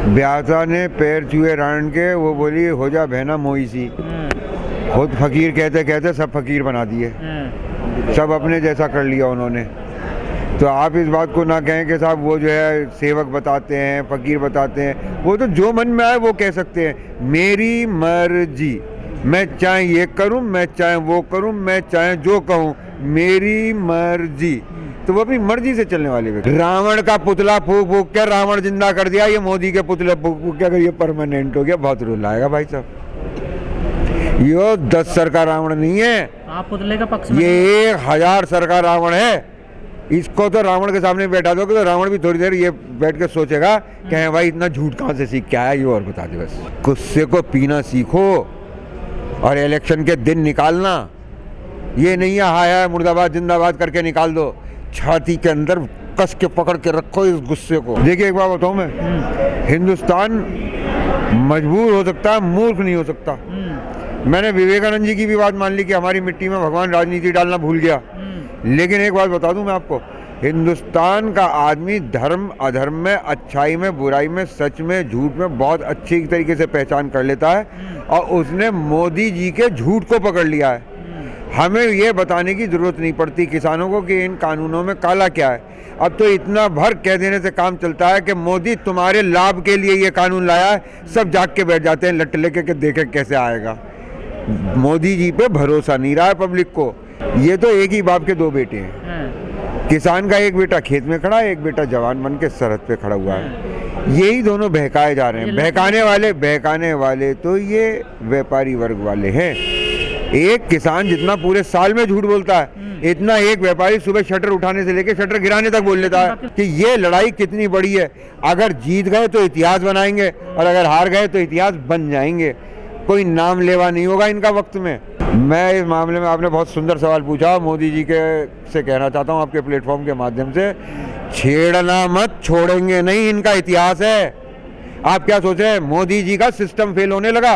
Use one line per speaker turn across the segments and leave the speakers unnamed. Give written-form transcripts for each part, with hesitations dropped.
ब्यासा ने पैर छुए रावण के, वो बोली हो जा बहना मोई सी। खुद फकीर कहते कहते सब फकीर बना दिए, सब अपने जैसा कर लिया उन्होंने। तो आप इस बात को ना कहें कि साहब वो जो है सेवक बताते हैं, फकीर बताते हैं, वो तो जो मन में आए वो कह सकते हैं। मेरी मर्जी, मैं चाहे ये करूं, मैं चाहे वो करूं, मैं चाहे जो कहूं, मेरी मर्जी। तो वो अपनी मर्जी से चलने वाले व्यक्ति। रावण का पुतला फूक फूक के रावण जिंदा कर दिया, ये मोदी के पुतले फूक फूक के अगर ये परमानेंट हो गया, बहुत रोल आएगा भाई साहब। ये 10 सर का रावण नहीं है,
आप पुतले का पक्ष में,
ये 1000 सर का रावण है। इसको तो रावण के सामने बैठा दो तो रावण भी थोड़ी देर ये बैठ के सोचेगा कि भाई इतना झूठ कहाँ से सीख के आया, ये और बता दे बस। गुस्से को पीना सीखो और इलेक्शन के दिन निकालना, ये नहीं है हाय हाय मुर्दाबाद जिंदाबाद करके निकाल दो। छाती के अंदर कस के पकड़ के रखो इस गुस्से को। देखिए एक बात बताऊं मैं, हिंदुस्तान मजबूर हो सकता है, मूर्ख नहीं हो सकता। मैंने विवेकानंद जी की भी बात मान ली कि हमारी मिट्टी में भगवान राजनीति डालना भूल गया, लेकिन एक बात बता दूं मैं आपको, हिंदुस्तान का आदमी धर्म अधर्म में, अच्छाई में, बुराई में, सच में, झूठ में बहुत अच्छी तरीके से पहचान कर लेता है, और उसने मोदी जी के झूठ को पकड़ लिया है। हमें ये बताने की जरूरत नहीं पड़ती किसानों को कि इन कानूनों में काला क्या है। अब तो इतना भर कह देने से काम चलता है कि मोदी तुम्हारे लाभ के लिए ये कानून लाया है, सब जाग के बैठ जाते हैं लट लेके कि देखे कैसे आएगा। मोदी जी पे भरोसा नहीं रहा है पब्लिक को। ये तो एक ही बाप के 2 बेटे हैं। किसान का एक बेटा खेत में खड़ा है, एक बेटा जवान बन के सरहद पे खड़ा हुआ है। यही दोनों बहकाए जा रहे हैं। बहकाने वाले तो ये व्यापारी वर्ग वाले हैं। एक किसान जितना पूरे साल में झूठ बोलता है, इतना एक व्यापारी सुबह शटर उठाने से लेकर शटर गिराने तक बोल लेता है कि ये लड़ाई कितनी बड़ी है। अगर जीत गए तो इतिहास बनाएंगे और अगर हार गए तो इतिहास बन जाएंगे। कोई नाम लेवा नहीं होगा इनका वक्त में। मैं इस मामले में, आपने बहुत सुंदर सवाल पूछा, मोदी जी के से कहना चाहता हूँ आपके प्लेटफॉर्म के माध्यम से, छेड़ना मत, छोड़ेंगे नहीं, इनका इतिहास है। आप क्या सोच रहे हैं, मोदी जी का सिस्टम फेल होने लगा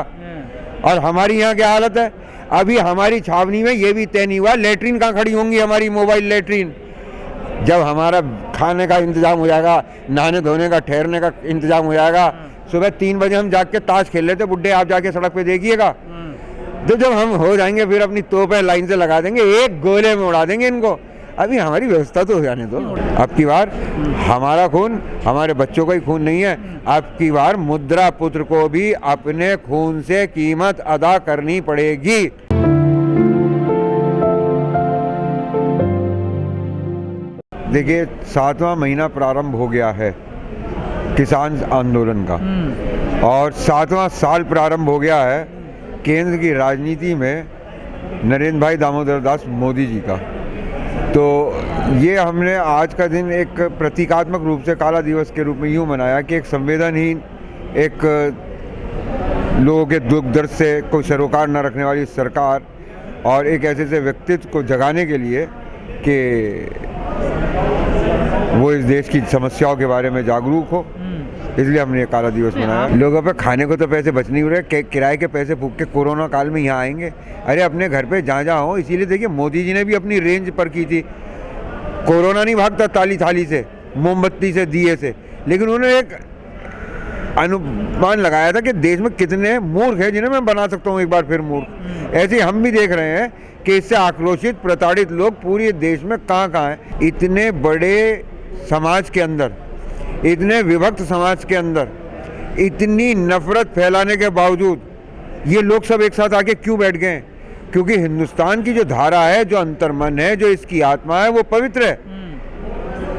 और हमारी यहाँ क्या हालत है। अभी हमारी छावनी में ये भी तय नहीं हुआ लेटरिन कहाँ खड़ी होंगी, हमारी मोबाइल लेटरिन। जब हमारा खाने का इंतजाम हो जाएगा, नहाने धोने का, ठहरने का इंतजाम हो जाएगा, सुबह 3 बजे हम जाग के ताश खेल लेते बुड्ढे, आप जाके सड़क पे देखिएगा। तो जब हम हो जाएंगे फिर अपनी तोपें लाइन से लगा देंगे, एक गोले में उड़ा देंगे इनको। अभी हमारी व्यवस्था तो हो जाने दो। अब की बार हमारा खून हमारे बच्चों का ही खून नहीं है, अब की बार मुद्रा पुत्र को भी अपने खून से कीमत अदा करनी पड़ेगी। देखिए 7वां महीना प्रारंभ हो गया है किसान आंदोलन का, और 7वां साल प्रारंभ हो गया है केंद्र की राजनीति में नरेंद्र भाई दामोदर दास मोदी जी का। तो ये हमने आज का दिन एक प्रतीकात्मक रूप से काला दिवस के रूप में यूँ मनाया कि एक संवेदनहीन, एक लोगों के दुख दर्द से कोई सरोकार न रखने वाली सरकार और एक ऐसे व्यक्तित्व को जगाने के लिए कि वो इस देश की समस्याओं के बारे में जागरूक हो, इसलिए हमने काला दिवस मनाया। लोगों पे खाने को तो पैसे बच नहीं हो रहे, किराए के पैसे फूक के कोरोना काल में यहाँ आएंगे। अरे अपने घर पे जहाँ हो। इसीलिए देखिए मोदी जी ने भी अपनी रेंज पर की थी। कोरोना नहीं भागता ताली थाली से, मोमबत्ती से, दिए से, लेकिन उन्होंने एक अनुमान लगाया था कि देश में कितने मूर्ख हैं जिन्हें मैं बना सकता हूँ एक बार फिर मूर्ख। ऐसे हम भी देख रहे हैं कि इससे आक्रोशित प्रताड़ित लोग पूरे देश में कहाँ हैं। इतने बड़े समाज के अंदर, इतने विभक्त समाज के अंदर इतनी नफरत फैलाने के बावजूद ये लोग सब एक साथ आके क्यों बैठ गए? क्योंकि हिंदुस्तान की जो धारा है, जो अंतर्मन है, जो इसकी आत्मा है, वो पवित्र है।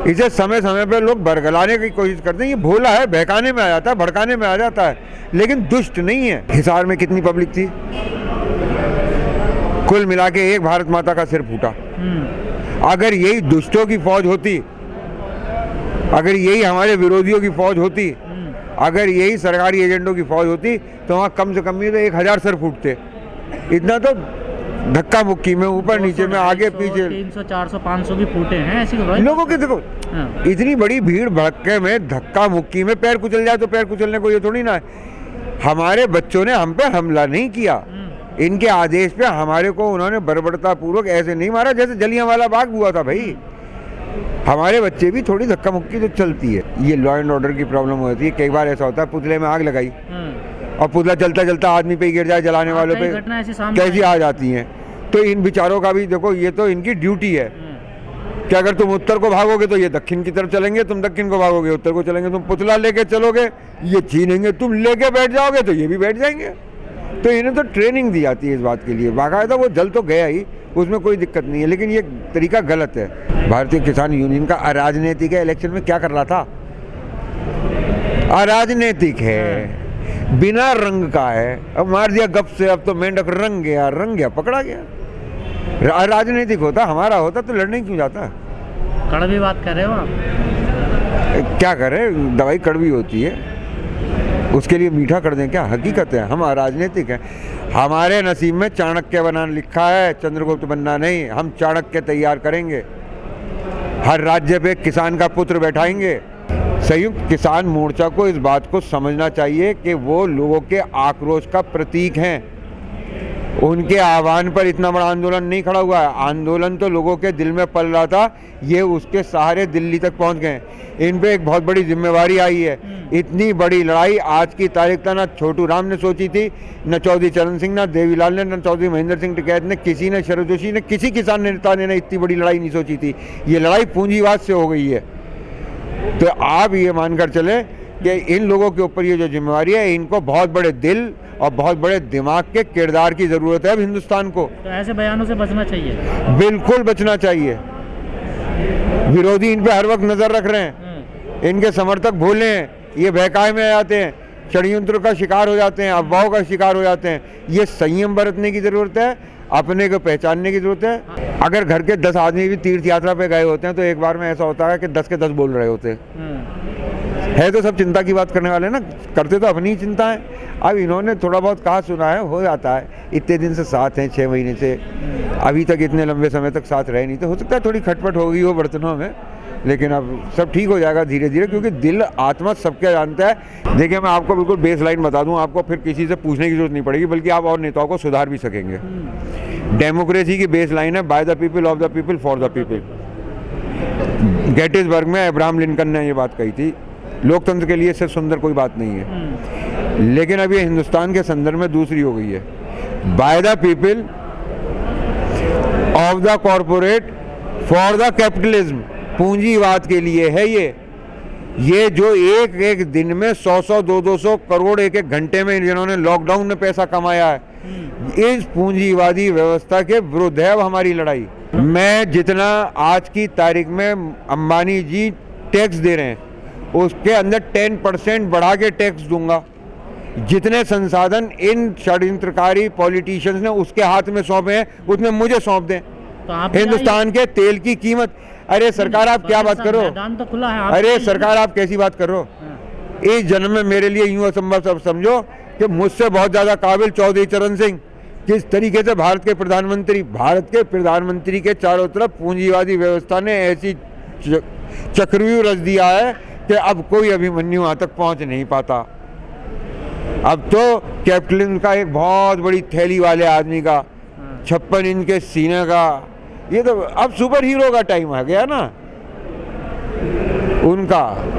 इसे समय समय पर लोग बरगलाने की कोशिश करते हैं। ये भोला है, बहकाने में आ जाता है, भड़काने में आ जाता है, लेकिन दुष्ट नहीं है। हिसार में कितनी पब्लिक थी? कुल मिला के एक भारत माता का सिर फूटा। अगर यही दुष्टों की फौज होती, अगर यही हमारे विरोधियों की फौज होती, अगर यही सरकारी एजेंटों की फौज होती, तो वहाँ कम से कम भी तो 1000 सर फूटते। इतना तो धक्का मुक्की में, ऊपर नीचे में, आगे पीछे
300, 400, 500 भी फूटे हैं ऐसी
लोगों के। देखो इतनी बड़ी भीड़ भड़के में, धक्का मुक्की में पैर कुचल जाए तो पैर कुचलने को ये थोड़ी ना है। हमारे बच्चों ने हम पे हमला नहीं किया, इनके आदेश पे हमारे को उन्होंने बर्बरता पूर्वक ऐसे नहीं मारा जैसे जलियांवाला बाग हुआ था। भाई हमारे बच्चे भी थोड़ी धक्का मुक्की तो चलती है। ये लॉ एंड ऑर्डर की प्रॉब्लम होती है। कई बार ऐसा होता है पुतले में आग लगाई और पुतला चलता चलता आदमी पे गिर जाए, जलाने वालों
कई
पे
घटना ऐसी सामने
कैसी आ जाती हैं। तो इन बेचारों का भी देखो, ये तो इनकी ड्यूटी है कि अगर तुम उत्तर को भागोगे तो ये दक्षिण की तरफ चलेंगे, तुम दक्षिण को भागोगे उत्तर को चलेंगे। तुम पुतला लेके चलोगे ये छीनेंगे, तुम लेके बैठ जाओगे तो ये भी बैठ जाएंगे। तो इन्हें तो ट्रेनिंग दी जाती है इस बात के लिए। बाकायदा वो जल तो गया ही, उसमें कोई दिक्कत नहीं है, लेकिन ये तरीका गलत है। भारतीय किसान यूनियन का अराजनीतिक है। इलेक्शन में क्या कर रहा था? अराजनीतिक है, बिना रंग का है। अब मार दिया गप से, अब तो मेंढक रंग गया, पकड़ा गया। राजनीतिक होता, हमारा होता तो लड़ने क्यों जाता?
कड़वी बात कर रहे हो आप।
क्या करें, दवाई कड़वी होती है, उसके लिए मीठा कर दें क्या? हकीकत है, हम अराजनीतिक हैं। हमारे नसीब में चाणक्य बनना लिखा है, चंद्रगुप्त बनना नहीं। हम चाणक्य तैयार करेंगे, हर राज्य पे किसान का पुत्र बैठाएंगे। संयुक्त किसान मोर्चा को इस बात को समझना चाहिए कि वो लोगों के आक्रोश का प्रतीक हैं। उनके आह्वान पर इतना बड़ा आंदोलन नहीं खड़ा हुआ है। आंदोलन तो लोगों के दिल में पल रहा था, ये उसके सहारे दिल्ली तक पहुंच गए। इन पे एक बहुत बड़ी जिम्मेवारी आई है। इतनी बड़ी लड़ाई आज की तारीख तक ना छोटू राम ने सोची थी, न चौधरी चरण सिंह, न देवीलाल ने, न चौधरी महेंद्र सिंह टिकैत ने, किसी ने, शरद जोशी ने, किसी किसान नेता ने इतनी बड़ी लड़ाई नहीं सोची थी। ये लड़ाई पूंजीवाद से हो गई है। तो आप ये मानकर चले कि इन लोगों के ऊपर ये जो जिम्मेवारी है, इनको बहुत बड़े दिल और बहुत बड़े दिमाग के किरदार की जरूरत है अब हिंदुस्तान को।
तो ऐसे बयानों से बचना चाहिए।
बिल्कुल बचना चाहिए। विरोधी इन पे हर वक्त नजर रख रहे हैं, इनके समर्थक भोले हैं, ये बहकाए में आ जाते हैं, षड्यंत्र का शिकार हो जाते हैं, अफवाहों का शिकार हो जाते हैं। ये संयम बरतने की जरूरत है, अपने को पहचानने की जरूरत है। अगर घर के 10 आदमी भी तीर्थ यात्रा पे गए होते हैं तो एक बार में ऐसा होता है कि 10 के 10 बोल रहे होते हैं। है तो सब चिंता की बात करने वाले ना, करते तो अपनी ही चिंता है। अब इन्होंने थोड़ा बहुत कहा सुना है, हो जाता है। इतने दिन से साथ हैं, 6 महीने से, अभी तक इतने लंबे समय तक साथ रहे नहीं, तो हो सकता है थोड़ी खटपट हो गई हो बर्तनों में, लेकिन अब सब ठीक हो जाएगा धीरे धीरे, क्योंकि दिल आत्मा सबके जानता है। देखिए, मैं आपको बिल्कुल बेस लाइन बता दूं, आपको फिर किसी से पूछने की जरूरत नहीं पड़ेगी, बल्कि आप और नेताओं को सुधार भी सकेंगे। डेमोक्रेसी की बेस लाइन है by the people, of the people, for the people. Gettysburg में अब्राहम लिंकन ने ये बात कही थी। लोकतंत्र के लिए इससे सुंदर कोई बात नहीं है। लेकिन अब ये हिंदुस्तान के संदर्भ में दूसरी हो गई है। By the people, of the corporate, for the capitalism. पूंजीवाद के लिए है ये जो एक एक दिन में 100-100, 200 करोड़ एक एक घंटे में जिन्होंने लॉकडाउन में पैसा कमाया है, इस पूंजीवादी व्यवस्था के विरुद्ध है अब हमारी लड़ाई। मैं जितना आज की तारीख में अंबानी जी टैक्स दे रहे हैं, उसके अंदर 10% बढ़ा के टैक्स दूंगा। जितने संसाधन इन षड्यंत्रकारी पॉलिटिशियंस ने उसके हाथ में सौंपे हैं, उसमें मुझे सौंप दें।
तो
हिंदुस्तान के तेल की कीमत, अरे सरकार आप क्या बात करो,
मैदान तो खुला है।
अरे सरकार आप कैसी बात कर रहे हो? इस जन्म में मेरे लिए यूं असंभव सब समझो कि मुझसे बहुत ज्यादा काबिल चौधरी चरण सिंह किस तरीके से भारत के प्रधानमंत्री के चारों तरफ पूंजीवादी व्यवस्था ने ऐसी चक्रव्यूह रच दिया है कि अब कोई अभिमन्यु वहां तक पहुंच नहीं पाता। अब तो कैपिटलिज्म का एक बहुत बड़ी थैली वाले आदमी का 56 इंच के सीने का, ये तो अब सुपर हीरो का टाइम आ गया ना उनका।